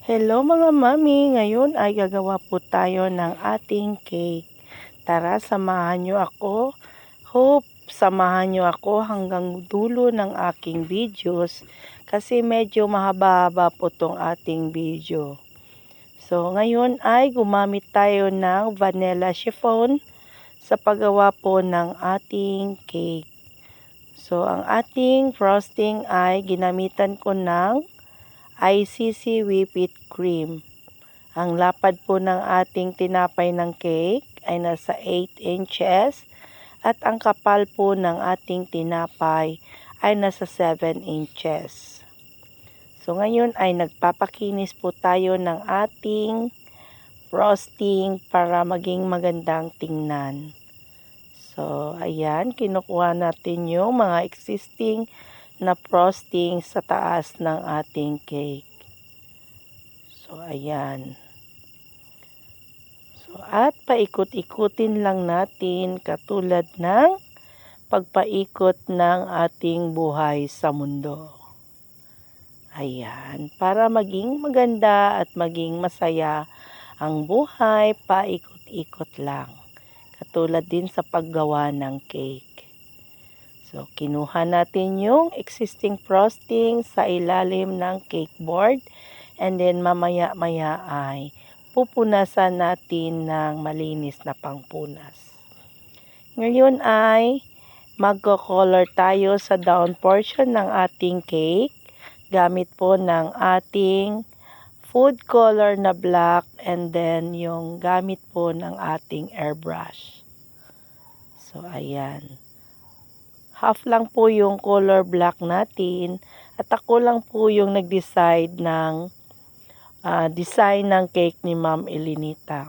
Hello mga mami, ngayon ay gagawa po tayo ng ating cake. Tara, samahan nyo ako. Hope samahan nyo ako hanggang dulo ng aking videos kasi medyo mahaba-haba po tong ating video. So ngayon ay gumamit tayo ng vanilla chiffon sa paggawa po ng ating cake. So ang ating frosting ay ginamitan ko ng ICC Whipped Cream. Ang lapad po ng ating tinapay ng cake ay nasa 8 inches at ang kapal po ng ating tinapay ay nasa 7 inches. So ngayon ay nagpapakinis po tayo ng ating frosting para maging magandang tingnan. So ayan, kinukuha natin yung mga existing na frosting sa taas ng ating cake. So ayan. So at paikot-ikutin lang natin katulad ng pagpaikot ng ating buhay sa mundo. Ayan, para maging maganda at maging masaya ang buhay, paikot-ikot lang. Katulad din sa paggawa ng cake. So, kinuha natin yung existing frosting sa ilalim ng cake board and then mamaya-maya ay pupunasan natin ng malinis na pangpunas. Ngayon ay magko-color tayo sa down portion ng ating cake gamit po ng ating food color na black and then yung gamit po ng ating airbrush. So, ayan. Half lang po yung color black natin at ako lang po yung nag-decide ng design ng cake ni Ma'am Elinita.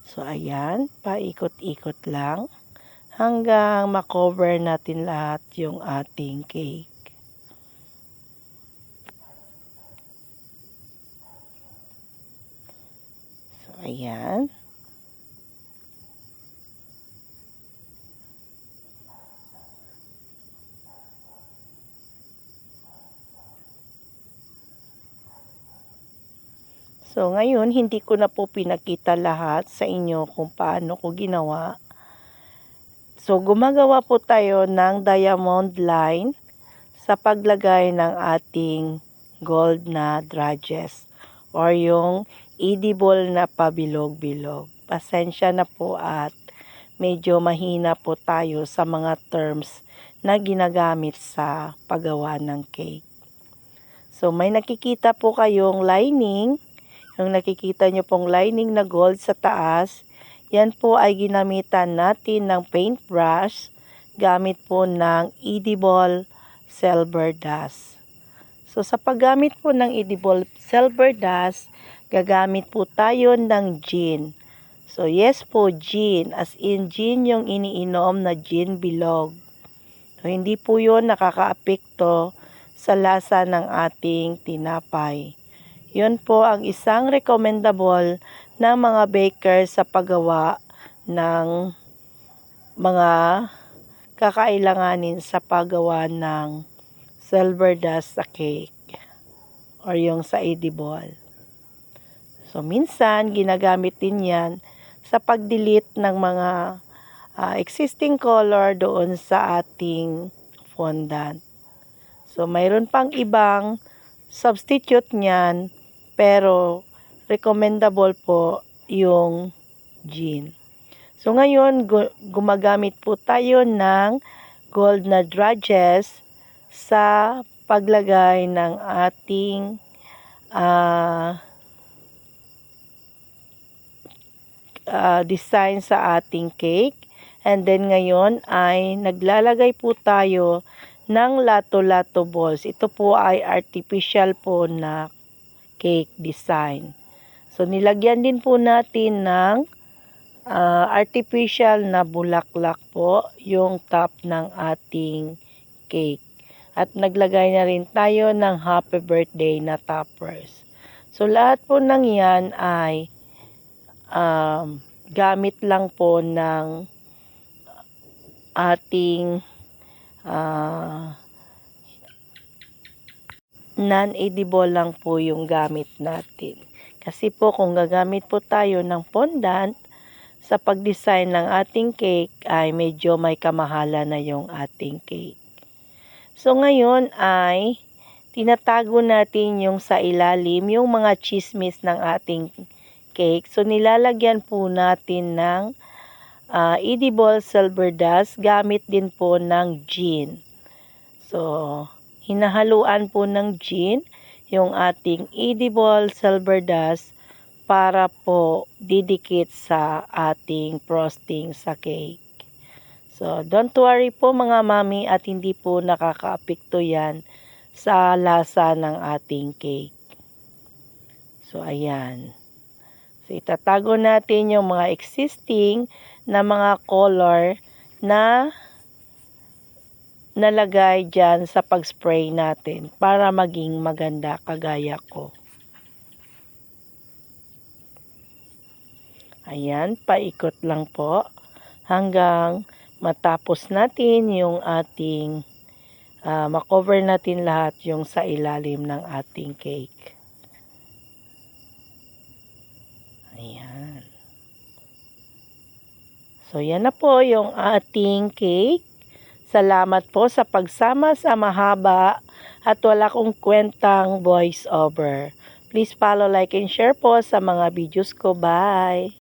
So ayan, paikot-ikot lang hanggang makover natin lahat yung ating cake. So ayan. So, ngayon, hindi ko na po pinakita lahat sa inyo kung paano ko ginawa. So, gumagawa po tayo ng diamond line sa paglagay ng ating gold na drudges or yung edible na pabilog-bilog. Pasensya na po at medyo mahina po tayo sa mga terms na ginagamit sa paggawa ng cake. So, may nakikita po kayong lining. Yung nakikita nyo pong lining na gold sa taas, yan po ay ginamitan natin ng paintbrush gamit po ng edible silver dust. So sa paggamit po ng edible silver dust, gagamit po tayo ng gin. So yes po, gin, as in gin yung iniinom na gin bilog. So hindi po yun nakakaapekto sa lasa ng ating tinapay. Yun po ang isang recommendable ng mga baker sa paggawa ng mga kakailanganin sa paggawa ng silver dust sa cake or yung sa edible. So minsan ginagamit din yan sa pag-delete ng mga existing color doon sa ating fondant. So mayroon pang ibang substitute niyan, pero recommendable po yung gin. So ngayon, gumagamit po tayo ng gold na drudges sa paglagay ng ating design sa ating cake. And then ngayon ay naglalagay po tayo ng lato-lato balls. Ito po ay artificial po na cake design. So, nilagyan din po natin ng artificial na bulaklak po yung top ng ating cake. At naglagay na rin tayo ng happy birthday na toppers. So, lahat po ng yan ay gamit lang po ng ating non-edible lang po yung gamit natin. Kasi po kung gagamit po tayo ng fondant sa pag-design ng ating cake ay medyo may kamahalan na yung ating cake. So ngayon ay tinatago natin yung sa ilalim yung mga chismis ng ating cake. So nilalagyan po natin ng edible silver dust gamit din po ng gin. So hinahaluan po ng gin yung ating edible silver dust para po didikit sa ating frosting sa cake. So, don't worry po mga mami at hindi po nakakaapekto yan sa lasa ng ating cake. So, ayan. So, itatago natin yung mga existing na mga color na nalagay dyan sa pag-spray natin para maging maganda kagaya ko. Ayan, paikot lang po hanggang matapos natin yung ating makover natin lahat yung sa ilalim ng ating cake. Ayan. So, yan na po yung ating cake. Salamat po sa pagsama sa mahaba at wala kong kwentang voice over. Please follow, like, and share po sa mga videos ko. Bye!